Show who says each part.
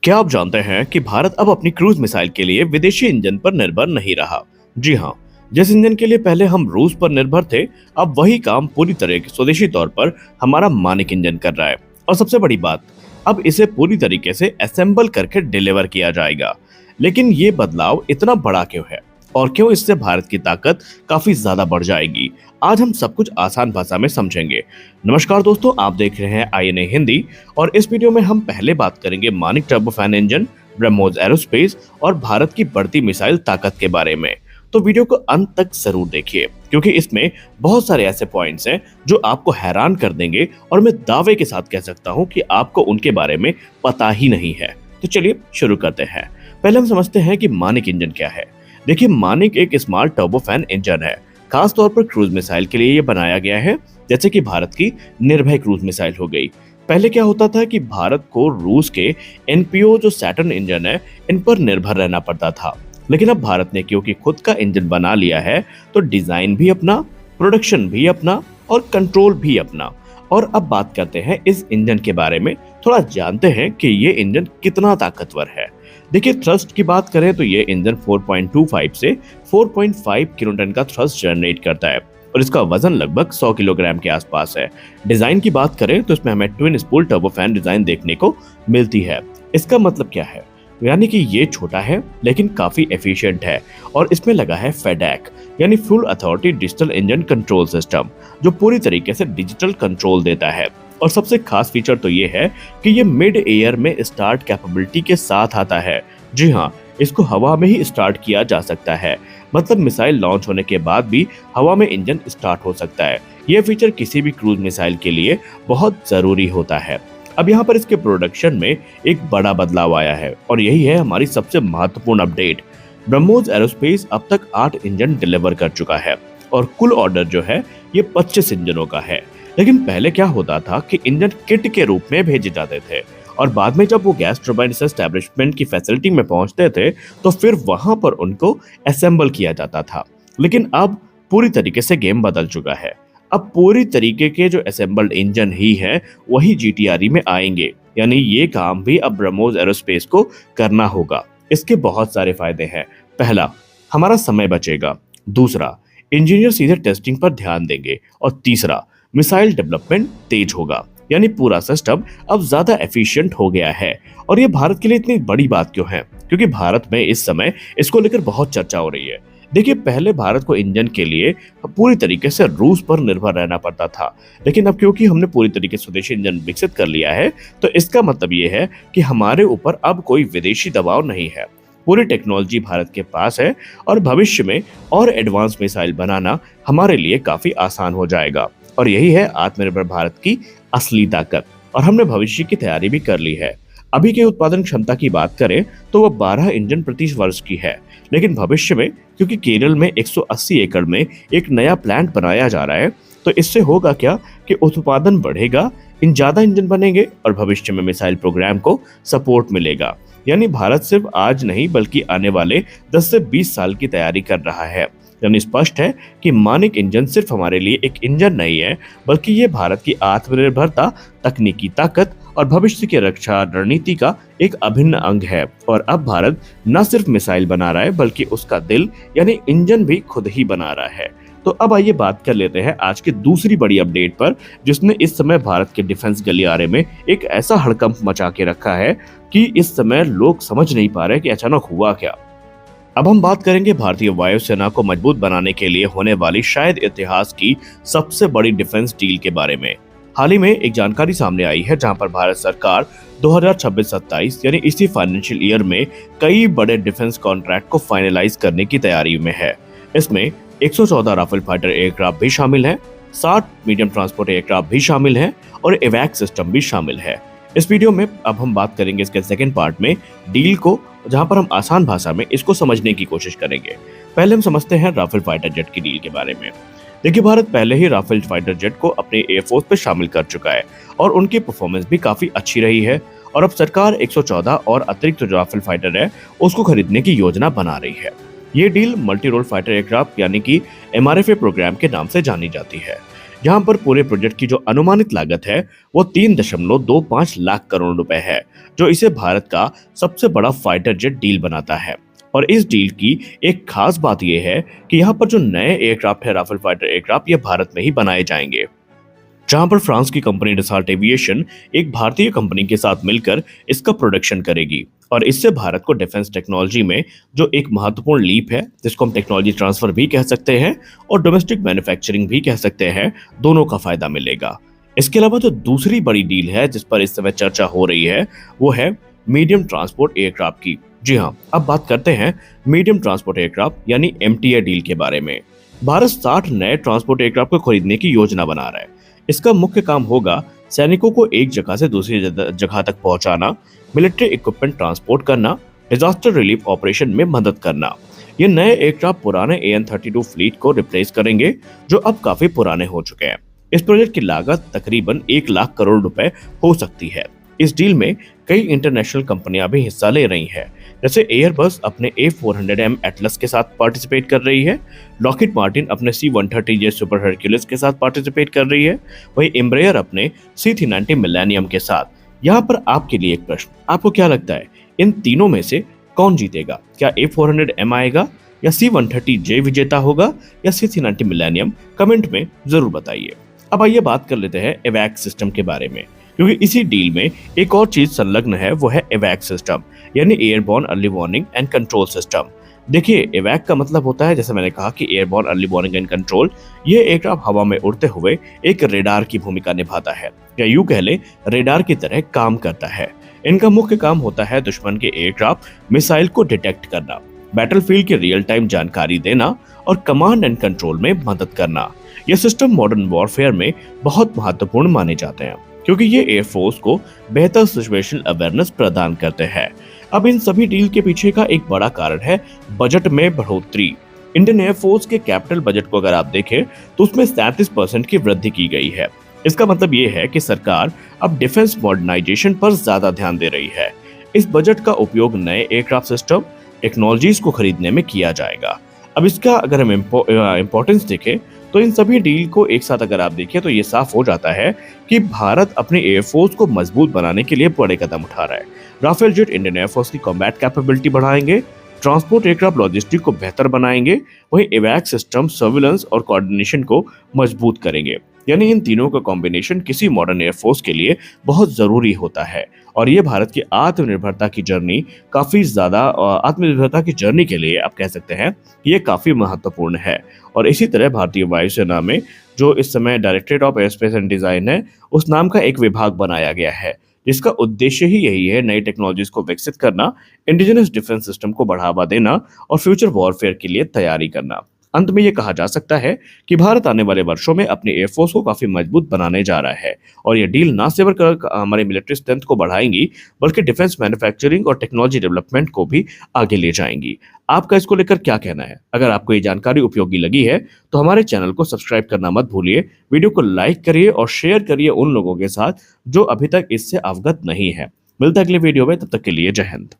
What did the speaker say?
Speaker 1: क्या आप जानते हैं कि भारत अब अपनी क्रूज मिसाइल के लिए विदेशी इंजन पर निर्भर नहीं रहा। जी हाँ, जिस इंजन के लिए पहले हम रूस पर निर्भर थे, अब वही काम पूरी तरह स्वदेशी तौर पर हमारा मानिक इंजन कर रहा है। और सबसे बड़ी बात, अब इसे पूरी तरीके से असेंबल करके डिलीवर किया जाएगा। लेकिन ये बदलाव इतना बड़ा क्यों है और क्यों इससे भारत की ताकत काफी ज्यादा बढ़ जाएगी, आज हम सब कुछ आसान भाषा में समझेंगे। नमस्कार दोस्तों, आप देख रहे हैं INA हिंदी और इस वीडियो में हम पहले बात करेंगे Manik turbofan engine, BrahMos aerospace और भारत की बढ़ती मिसाइल ताकत के बारे में। तो वीडियो को अंत तक जरूर देखिए क्योंकि इसमें बहुत सारे ऐसे पॉइंट्स हैं जो आपको हैरान कर देंगे और मैं दावे के साथ कह सकता हूं कि आपको उनके बारे में पता ही नहीं है। तो चलिए शुरू करते हैं। पहले हम समझते हैं कि मानिक इंजन क्या है। देखिए, मानिक एक स्मॉल टर्बोफैन इंजन है। खास तौर पर क्रूज मिसाइल के लिए ये बनाया गया है, जैसे कि भारत की निर्भय क्रूज मिसाइल हो गई। पहले क्या होता था कि भारत को रूस के NPO जो सैटर्न इंजन है, इन पर निर्भर रहना पड़ता था। लेकिन अब भारत ने क्योंकि खुद का इंजन बना लिया है, तो डिजाइन भी अपना, प्रोडक्शन भी अपना और कंट्रोल भी अपना। और अब बात करते हैं इस इंजन के बारे में, थोड़ा जानते हैं कि ये इंजन कितना ताकतवर है। देखिए, थ्रस्ट की बात करें तो ये इंजन 4.25 से 4.5 किलोटन का थ्रस्ट जनरेट करता है और इसका वजन लगभग 100 किलोग्राम के आसपास है। डिजाइन की बात करें तो इसमें हमें ट्विन स्पूल टर्बोफैन डिजाइन देखने को मिलती है। इसका मतलब क्या है? यानी कि ये छोटा है लेकिन काफी एफिशिएंट है और इसमें लगा है FADEC यानी full authority digital engine control system, जो पूरी तरीके से डिजिटल कंट्रोल देता है। और सबसे खास फीचर तो ये है कि ये मिड एयर में स्टार्ट कैपेबिलिटी के साथ आता है। जी हाँ, इसको हवा में ही स्टार्ट किया जा सकता है, मतलब मिसाइल लॉन्च होने के बाद भी हवा में इंजन स्टार्ट हो सकता है। यह फीचर किसी भी क्रूज मिसाइल के लिए बहुत जरूरी होता है। अब यहाँ पर इसके प्रोडक्शन में एक बड़ा बदलाव आया है और यही है हमारी सबसे महत्वपूर्ण अपडेट। ब्रह्मोस एरोस्पेस अब तक 8 इंजन डिलीवर कर चुका है और कुल ऑर्डर जो है ये 25 इंजनों का है। लेकिन पहले क्या होता था कि इंजन किट के रूप में भेजे जाते थे और बाद में जब वो गैस टरबाइन एस्टैब्लिशमेंट की फैसिलिटी में पहुंचते थे तो फिर वहां पर उनको असेंबल किया जाता था। लेकिन अब पूरी तरीके से गेम बदल चुका है। अब पूरी तरीके के जो असेंबल्ड इंजन ही है वही GTRE में आएंगे, यानी ये काम भी अब ब्रह्मोस एरोस्पेस को करना होगा। इसके बहुत सारे फायदे हैं। पहला, हमारा समय बचेगा। दूसरा, इंजीनियर सीधे टेस्टिंग पर ध्यान देंगे। और तीसरा, मिसाइल डेवलपमेंट तेज होगा, यानी पूरा सिस्टम अब ज्यादा एफिशिएंट हो गया है। और ये भारत के लिए इतनी बड़ी बात क्यों है? क्योंकि भारत में इस समय इसको लेकर बहुत चर्चा हो रही है। देखिए, पहले भारत को इंजन के लिए पूरी तरीके से रूस पर निर्भर रहना पड़ता था, लेकिन अब क्योंकि हमने पूरी तरीके से स्वदेशी इंजन विकसित कर लिया है, तो इसका मतलब ये है कि हमारे ऊपर अब कोई विदेशी दबाव नहीं है। पूरी टेक्नोलॉजी भारत के पास है और भविष्य में और एडवांस मिसाइल बनाना हमारे लिए काफी आसान हो जाएगा। और यही है आत्मनिर्भर भारत की असली ताकत। और हमने भविष्य की तैयारी भी कर ली है। अभी के उत्पादन क्षमता की बात करें तो वह 12 इंजन प्रति वर्ष की है, लेकिन भविष्य में क्योंकि केरल में 180 एकड़ में एक नया प्लांट बनाया जा रहा है, तो इससे होगा क्या कि उत्पादन बढ़ेगा, इन ज्यादा इंजन बनेंगे और भविष्य में मिसाइल प्रोग्राम को सपोर्ट मिलेगा। यानी भारत सिर्फ आज नहीं बल्कि आने वाले 10 से 20 साल की तैयारी कर रहा है। यानी स्पष्ट है कि मानिक इंजन सिर्फ हमारे लिए एक इंजन नहीं है, बल्कि ये भारत की आत्मनिर्भरता, तकनीकी ताकत और भविष्य की रक्षा रणनीति का एक अभिन्न अंग है। और अब भारत न सिर्फ मिसाइल बना रहा है बल्कि उसका दिल यानी इंजन भी खुद ही बना रहा है। तो अब आइए बात कर लेते हैं आज की दूसरी बड़ी अपडेट पर, जिसने इस समय भारत के डिफेंस गलियारे में एक ऐसा हड़कंप मचा के रखा है कि इस समय लोग समझ नहीं पा रहे कि अचानक हुआ क्या। अब हम बात करेंगे भारतीय वायुसेना को मजबूत बनाने के लिए होने वाली शायद इतिहास की सबसे बड़ी डिफेंस डील के बारे में। हाल ही में एक जानकारी सामने आई है जहां पर भारत सरकार 2026-27 यानी इसी फाइनेंशियल ईयर में कई बड़े डिफेंस कॉन्ट्रैक्ट को फाइनलाइज करने की तैयारी में है। इसमें 114 राफेल फाइटर एयरक्राफ्ट भी शामिल हैं, 60 मीडियम ट्रांसपोर्ट एयरक्राफ्ट भी शामिल हैं और एवैक सिस्टम भी शामिल है। इस वीडियो में अब हम बात करेंगे इसके सेकंड पार्ट में डील को, जहां पर हम आसान भाषा में इसको समझने की कोशिश करेंगे। पहले हम समझते हैं राफेल फाइटर जेट की डील के बारे में। देखिए, भारत पहले ही राफेल फाइटर जेट को अपने एयरफोर्स पे शामिल कर चुका है और उनकी परफॉर्मेंस भी काफी अच्छी रही है। और अब सरकार 114 और अतिरिक्त जो राफेल फाइटर है उसको खरीदने की योजना बना रही है। ये deal multi role fighter aircraft यानी कि MRFA प्रोग्राम के नाम से जानी जाती है। जहां पर पूरे प्रोजेक्ट की जो अनुमानित लागत है वो 3.25 लाख करोड़ रुपए है, जो इसे भारत का सबसे बड़ा फाइटर जेट डील बनाता है। और इस डील की एक खास बात यह है कि यहाँ पर जो नए एयरक्राफ्ट है, राफेल फाइटर एयरक्राफ्ट, ये भारत में ही बनाए जाएंगे, जहां पर फ्रांस की कंपनी डसॉल्ट एविएशन एक भारतीय कंपनी के साथ मिलकर इसका प्रोडक्शन करेगी। और इससे भारत को डिफेंस टेक्नोलॉजी में जो एक महत्वपूर्ण लीप है, जिसको हम टेक्नोलॉजी ट्रांसफर भी कह सकते हैं और डोमेस्टिक मैन्युफैक्चरिंग भी कह सकते हैं, दोनों का फायदा मिलेगा। इसके अलावा जो दूसरी बड़ी डील है जिस पर इस समय चर्चा हो रही है वो है मीडियम ट्रांसपोर्ट एयरक्राफ्ट की। जी हाँ, अब बात करते हैं मीडियम ट्रांसपोर्ट एयरक्राफ्ट यानी एमटीए डील के बारे में। भारत 60 नए ट्रांसपोर्ट एयरक्राफ्ट को खरीदने की योजना बना रहा है। इसका मुख्य काम होगा सैनिकों को एक जगह से दूसरी जगह तक पहुंचाना, मिलिट्री इक्विपमेंट ट्रांसपोर्ट करना, डिजास्टर रिलीफ ऑपरेशन में मदद करना। ये नए एयरक्राफ्ट पुराने AN-32 फ्लीट को रिप्लेस करेंगे, जो अब काफी पुराने हो चुके हैं। इस प्रोजेक्ट की लागत तकरीबन 1 लाख करोड़ रुपए हो सकती है। इस डील में कई इंटरनेशनल कंपनियां भी हिस्सा ले रही हैं, जैसे एयरबस अपने A400M एटलस के साथ पार्टिसिपेट कर रही है, लॉकहीड मार्टिन अपने C-130J सुपर हरक्यूलिस के साथ पार्टिसिपेट कर रही है, वहीं एम्ब्रेयर अपने C-390 मिलेनियम के साथ। यहाँ पर आपके लिए एक प्रश्न, आपको क्या लगता है इन तीनों में से कौन जीतेगा? क्या A400M आएगा या C-130J विजेता होगा या C-390 मिलेनियम? कमेंट में जरूर बताइए। अब आइए बात कर लेते हैं एवैक सिस्टम के बारे में, क्योंकि इसी डील में एक और चीज संलग्न है, वो है एवैक सिस्टम यानी airborne early warning and control system. देखिए, एवैक का मतलब होता है, जैसे मैंने कहा कि airborne early warning and control, ये एयरक्राफ्ट हवा में उड़ते हुए एक रेडार की भूमिका निभाता है, या यूं कह ले रेडार की तरह काम करता है। इनका मुख्य काम होता है दुश्मन के एयरक्राफ्ट मिसाइल को डिटेक्ट करना, बैटलफील्ड की रियल टाइम जानकारी देना और कमांड एंड कंट्रोल में मदद करना। ये सिस्टम मॉडर्न वॉरफेयर में बहुत महत्वपूर्ण माने जाते हैं, क्योंकि ये एयरफोर्स को बेहतर सिचुएशनल अवेयरनेस प्रदान करते हैं। अब इन सभी डील के पीछे का एक बड़ा कारण है बजट में बढ़ोतरी। इंडियन एयरफोर्स के कैपिटल बजट को अगर आप देखें तो उसमें 37% की वृद्धि की गई है। इसका मतलब ये है कि सरकार अब डिफेंस मॉडर्नाइजेशन पर ज्यादा ध्यान दे रही है। इस बजट का उपयोग नए एयरक्राफ्ट सिस्टम टेक्नोलॉजीज को खरीदने में किया जाएगा। अब इसका अगर हम इम्पोर्टेंस देखें तो इन सभी डील को एक साथ अगर आप देखें तो ये साफ हो जाता है कि भारत अपने एयरफोर्स को मजबूत बनाने के लिए बड़े कदम उठा रहा है। राफेल जेट इंडियन एयरफोर्स की कॉम्बैट कैपेबिलिटी बढ़ाएंगे, ट्रांसपोर्ट एयरक्राफ्ट लॉजिस्टिक को बेहतर बनाएंगे, वहीं एवैक सिस्टम सर्विलेंस और कोऑर्डिनेशन को मजबूत करेंगे। यानी इन तीनों का कॉम्बिनेशन किसी मॉडर्न एयरफोर्स के लिए बहुत जरूरी होता है। और ये भारत की आत्मनिर्भरता की जर्नी आत्मनिर्भरता की जर्नी के लिए आप कह सकते हैं ये काफी महत्वपूर्ण है। और इसी तरह भारतीय वायुसेना में जो इस समय directorate of aerospace and design है, उस नाम का एक विभाग बनाया गया है, जिसका उद्देश्य ही यही है नई टेक्नोलॉजीज को विकसित करना, इंडिजिनस डिफेंस सिस्टम को बढ़ावा देना और फ्यूचर वॉरफेयर के लिए तैयारी करना। अंत में ये कहा जा सकता है कि भारत आने वाले वर्षों में अपने एयरफोर्स को काफी मजबूत बनाने जा रहा है, और ये डील न सिर्फ हमारे मिलिट्री स्ट्रेंथ को बढ़ाएंगी बल्कि डिफेंस मैन्युफैक्चरिंग और टेक्नोलॉजी डेवलपमेंट को भी आगे ले जाएंगी। आपका इसको लेकर क्या कहना है? अगर आपको ये जानकारी उपयोगी लगी है तो हमारे चैनल को सब्सक्राइब करना मत भूलिए, वीडियो को लाइक करिए और शेयर करिए उन लोगों के साथ जो अभी तक इससे अवगत नहीं है। मिलता है अगले वीडियो में, तब तक के लिए जय हिंद।